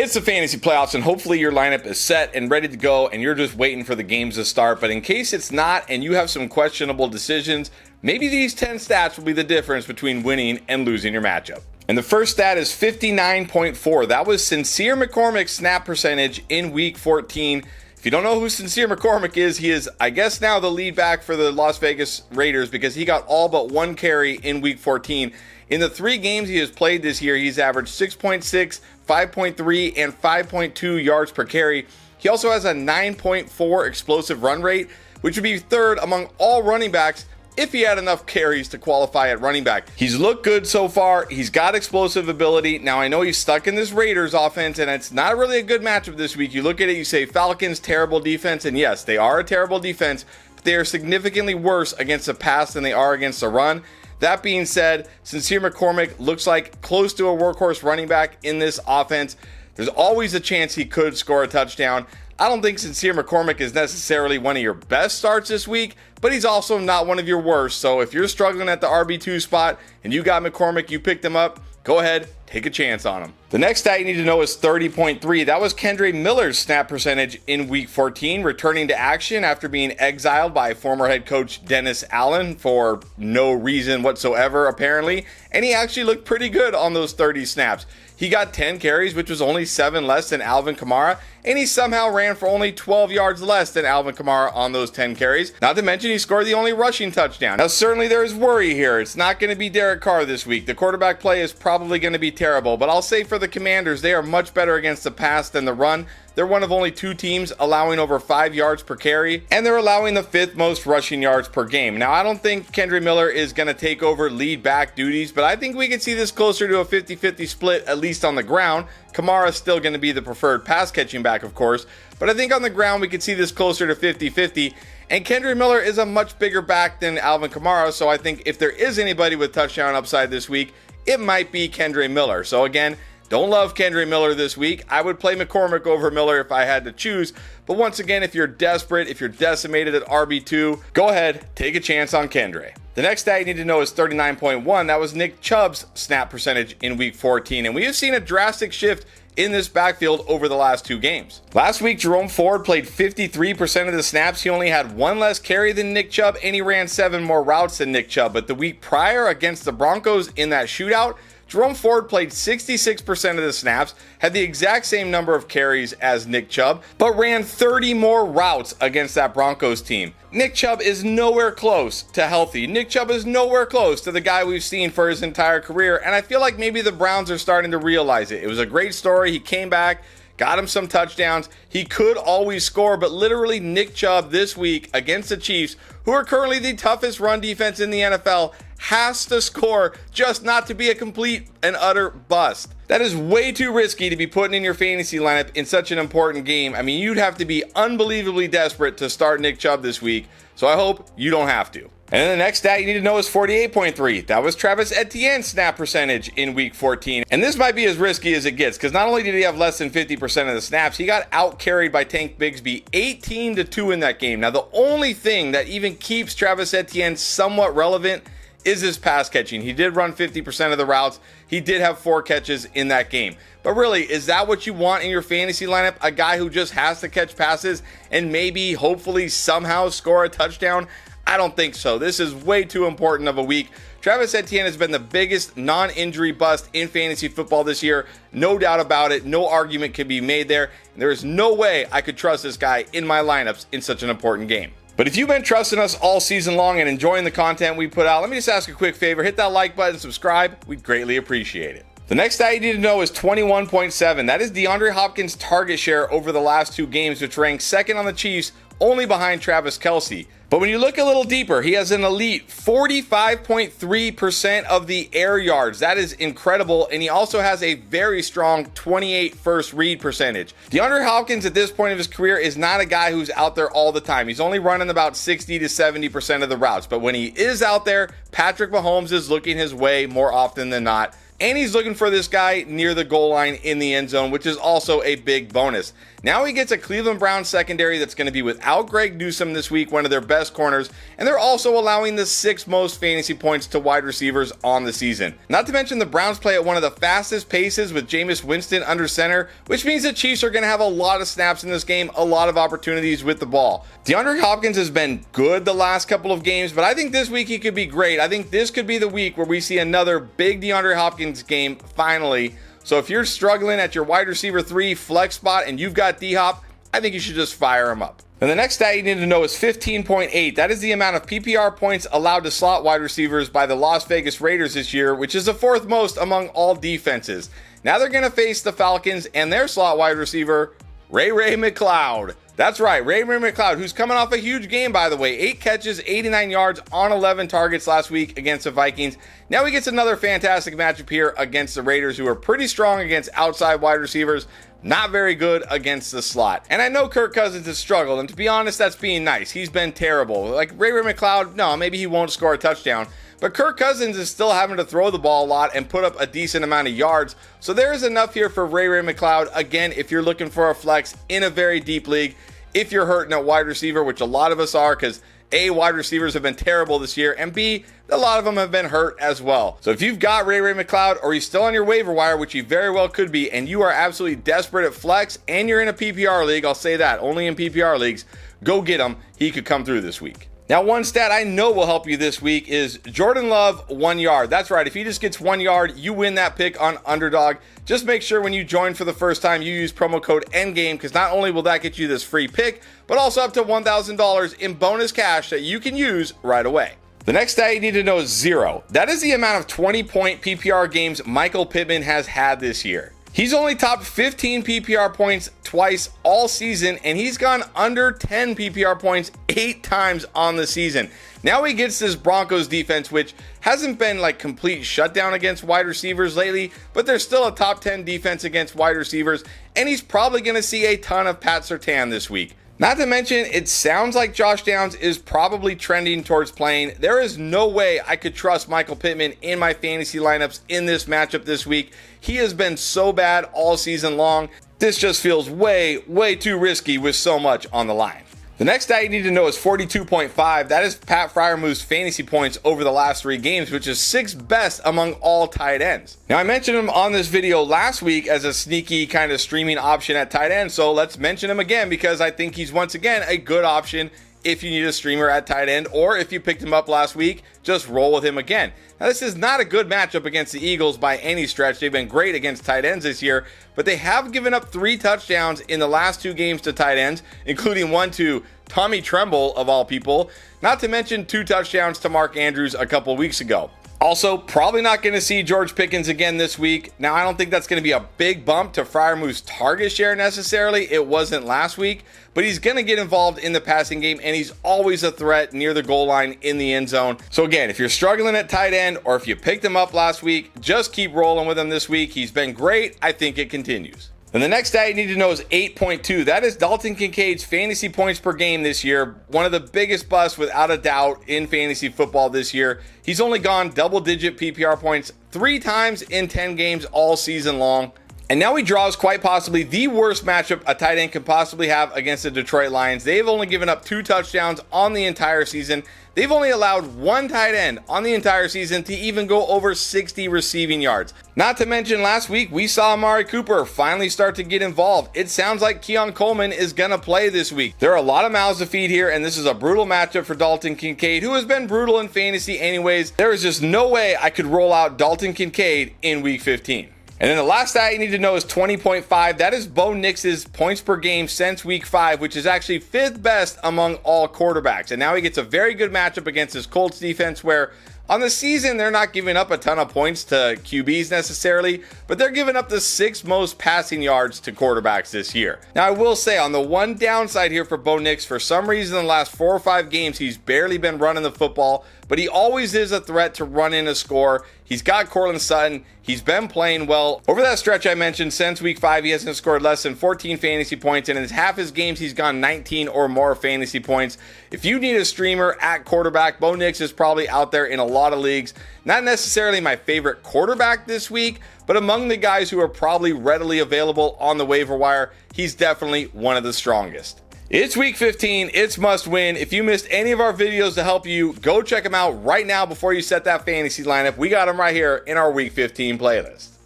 It's the fantasy playoffs, and hopefully your lineup is set and ready to go, and you're just waiting for the games to start. But in case it's not, and you have some questionable decisions, maybe these 10 stats will be the difference between winning and losing your matchup. And the first stat is 59.4. That was Sincere McCormick's snap percentage in Week 14. If you don't know who Sincere McCormick is, he is, I guess, now the lead back for the Las Vegas Raiders because he got all but one carry in Week 14. In the 3 games he has played this year, he's averaged 6.6, 5.3, and 5.2 yards per carry. He also has a 9.4 explosive run rate, which would be third among all running backs if he had enough carries to qualify at running back. He's looked good so far. He's got explosive ability. Now, I know he's stuck in this Raiders offense, and it's not really a good matchup this week. You look at it, you say Falcons, terrible defense, and yes, they are a terrible defense, but they are significantly worse against the pass than they are against the run. That being said, Sincere McCormick looks like close to a workhorse running back in this offense. There's always a chance he could score a touchdown. I don't think Sincere McCormick is necessarily one of your best starts this week, but he's also not one of your worst. So if you're struggling at the RB2 spot and you got McCormick, you picked him up, go ahead, take a chance on him. The next stat you need to know is 30.3. That was Kendre Miller's snap percentage in Week 14, returning to action after being exiled by former head coach Dennis Allen for no reason whatsoever, apparently. And he actually looked pretty good on those 30 snaps. He got 10 carries, which was only 7 less than Alvin Kamara, and he somehow ran for only 12 yards less than Alvin Kamara on those 10 carries. Not to mention he scored the only rushing touchdown. Now, certainly there is worry here. It's not going to be Derek Carr this week. The quarterback play is probably going to be terrible, but I'll say for the Commanders, they are much better against the pass than the run. They're one of only 2 teams allowing over 5 yards per carry, and they're allowing the 5th most rushing yards per game. Now, I don't think Kendre Miller is going to take over lead back duties, but I think we could see this closer to a 50-50 split, at least on the ground. Kamara is still going to be the preferred pass catching back, of course, but I think on the ground we could see this closer to 50-50. And Kendre Miller is a much bigger back than Alvin Kamara, so I think if there is anybody with touchdown upside this week, it might be Kendre Miller. So again, don't love Kendre Miller this week. I would play McCormick over Miller if I had to choose. But once again, if you're desperate, if you're decimated at RB2, go ahead, take a chance on Kendre. The next stat you need to know is 39.1. That was Nick Chubb's snap percentage in Week 14. And we have seen a drastic shift in this backfield over the last 2 games. Last week, Jerome Ford played 53% of the snaps. He only had 1 less carry than Nick Chubb, and he ran 7 more routes than Nick Chubb. But the week prior against the Broncos in that shootout, Jerome Ford played 66% of the snaps, had the exact same number of carries as Nick Chubb, but ran 30 more routes against that Broncos team. Nick Chubb is nowhere close to healthy. Nick Chubb is nowhere close to the guy we've seen for his entire career, and I feel like maybe the Browns are starting to realize it. It was a great story. He came back, got him some touchdowns. He could always score, but literally Nick Chubb this week against the Chiefs, who are currently the toughest run defense in the NFL, has to score just not to be a complete and utter bust. That is way too risky to be putting in your fantasy lineup in such an important game. I mean, you'd have to be unbelievably desperate to start Nick Chubb this week, so I hope you don't have to. And then the next stat you need to know is 48.3. That was Travis Etienne's snap percentage in Week 14. And this might be as risky as it gets, because not only did he have less than 50% of the snaps, he got out-carried by Tank Bigsby 18-2 in that game. Now, the only thing that even keeps Travis Etienne somewhat relevant is his pass catching. He did run 50% of the routes. He did have 4 catches in that game. But really, is that what you want in your fantasy lineup? A guy who just has to catch passes and maybe, hopefully, somehow score a touchdown? I don't think so. This is way too important of a week. Travis Etienne has been the biggest non-injury bust in fantasy football this year. No doubt about it. No argument can be made there. And there is no way I could trust this guy in my lineups in such an important game. But if you've been trusting us all season long and enjoying the content we put out, let me just ask a quick favor. Hit that like button, subscribe. We'd greatly appreciate it. The next stat you need to know is 21.7. That is DeAndre Hopkins' target share over the last 2 games, which ranks second on the Chiefs, only behind Travis Kelce. But when you look a little deeper, he has an elite 45.3% of the air yards. That is incredible. And he also has a very strong 28 first read percentage. DeAndre Hopkins at this point of his career is not a guy who's out there all the time. He's only running about 60 to 70% of the routes. But when he is out there, Patrick Mahomes is looking his way more often than not. and he's looking for this guy near the goal line in the end zone, which is also a big bonus. Now he gets a Cleveland Browns secondary that's going to be without Greg Newsome this week, one of their best corners, and they're also allowing the 6th most fantasy points to wide receivers on the season. Not to mention the Browns play at one of the fastest paces with Jameis Winston under center, which means the Chiefs are going to have a lot of snaps in this game, a lot of opportunities with the ball. DeAndre Hopkins has been good the last couple of games, but I think this week he could be great. I think this could be the week where we see another big DeAndre Hopkins game finally. So if you're struggling at your wide receiver 3 flex spot and you've got D-Hop, I think you should just fire him up. And the next stat you need to know is 15.8. That is the amount of PPR points allowed to slot wide receivers by the Las Vegas Raiders this year, which is the 4th most among all defenses. Now they're going to face the Falcons and their slot wide receiver, Ray McLoud. That's right, Ray McLoud, who's coming off a huge game, by the way. 8 catches, 89 yards on 11 targets last week against the Vikings. Now he gets another fantastic matchup here against the Raiders, who are pretty strong against outside wide receivers, not very good against the slot. And I know Kirk Cousins has struggled, and to be honest, that's being nice. He's been terrible. Like Ray McLoud, no, maybe he won't score a touchdown. But Kirk Cousins is still having to throw the ball a lot and put up a decent amount of yards. So there is enough here for Ray McLeod. Again, if you're looking for a flex in a very deep league, if you're hurting at wide receiver, which a lot of us are, because A, wide receivers have been terrible this year, and B, a lot of them have been hurt as well. So if you've got Ray McLeod, or he's still on your waiver wire, which he very well could be, and you are absolutely desperate at flex, and you're in a PPR league, I'll say that, only in PPR leagues, go get him. He could come through this week. Now, one stat I know will help you this week is Jordan Love, 1 yard. That's right. If he just gets 1 yard, you win that pick on Underdog. Just make sure when you join for the first time, you use promo code ENDGAME, because not only will that get you this free pick, but also up to $1,000 in bonus cash that you can use right away. The next stat you need to know is 0. That is the amount of 20-point PPR games Michael Pittman has had this year. He's only topped 15 PPR points twice all season, and he's gone under 10 PPR points 8 times on the season. Now he gets this Broncos defense, which hasn't been like complete shutdown against wide receivers lately, but they're still a top 10 defense against wide receivers, and he's probably going to see a ton of Pat Surtain this week. Not to mention, it sounds like Josh Downs is probably trending towards playing. There is no way I could trust Michael Pittman in my fantasy lineups in this matchup this week. He has been so bad all season long. This just feels way too risky with so much on the line. The next stat you need to know is 42.5. That is Pat Freiermuth's fantasy points over the last 3 games, which is 6th best among all tight ends. Now, I mentioned him on this video last week as a sneaky kind of streaming option at tight end, so let's mention him again because I think he's once again a good option if you need a streamer at tight end, or if you picked him up last week, just roll with him again. Now, this is not a good matchup against the Eagles by any stretch. They've been great against tight ends this year, but they have given up 3 touchdowns in the last 2 games to tight ends, including one to Tommy Tremble, of all people, not to mention 2 touchdowns to Mark Andrews a couple weeks ago. Also, probably not going to see George Pickens again this week. Now, I don't think that's going to be a big bump to Freiermuth's target share necessarily. It wasn't last week, but he's going to get involved in the passing game, and he's always a threat near the goal line in the end zone. So again, if you're struggling at tight end, or if you picked him up last week, just keep rolling with him this week. He's been great. I think it continues. And the next stat you need to know is 8.2. That is Dalton Kincaid's fantasy points per game this year. One of the biggest busts without a doubt in fantasy football this year. He's only gone double-digit PPR points 3 times in 10 games all season long. And now he draws quite possibly the worst matchup a tight end can possibly have against the Detroit Lions. They've only given up 2 touchdowns on the entire season. They've only allowed 1 tight end on the entire season to even go over 60 receiving yards. Not to mention last week, we saw Amari Cooper finally start to get involved. It sounds like Keon Coleman is going to play this week. There are a lot of mouths to feed here, and this is a brutal matchup for Dalton Kincaid, who has been brutal in fantasy anyways. There is just no way I could roll out Dalton Kincaid in week 15. And then the last stat you need to know is 20.5. That is Bo Nix's points per game since week 5, which is actually 5th best among all quarterbacks. And now he gets a very good matchup against his Colts defense, where on the season they're not giving up a ton of points to QBs necessarily, but they're giving up the 6th most passing yards to quarterbacks this year. Now, I will say, on the one downside here for Bo Nix, for some reason in the last 4 or 5 games, he's barely been running the football, but he always is a threat to run in a score. He's got Courtland Sutton. He's been playing well. Over that stretch I mentioned, since week 5, he hasn't scored less than 14 fantasy points, and in half his games, he's gone 19 or more fantasy points. If you need a streamer at quarterback, Bo Nix is probably out there in a lot of leagues. Not necessarily my favorite quarterback this week, but among the guys who are probably readily available on the waiver wire, he's definitely one of the strongest. It's week 15. It's must win. If you missed any of our videos to help you, go check them out right now before you set that fantasy lineup. We got them right here in our week 15 playlist.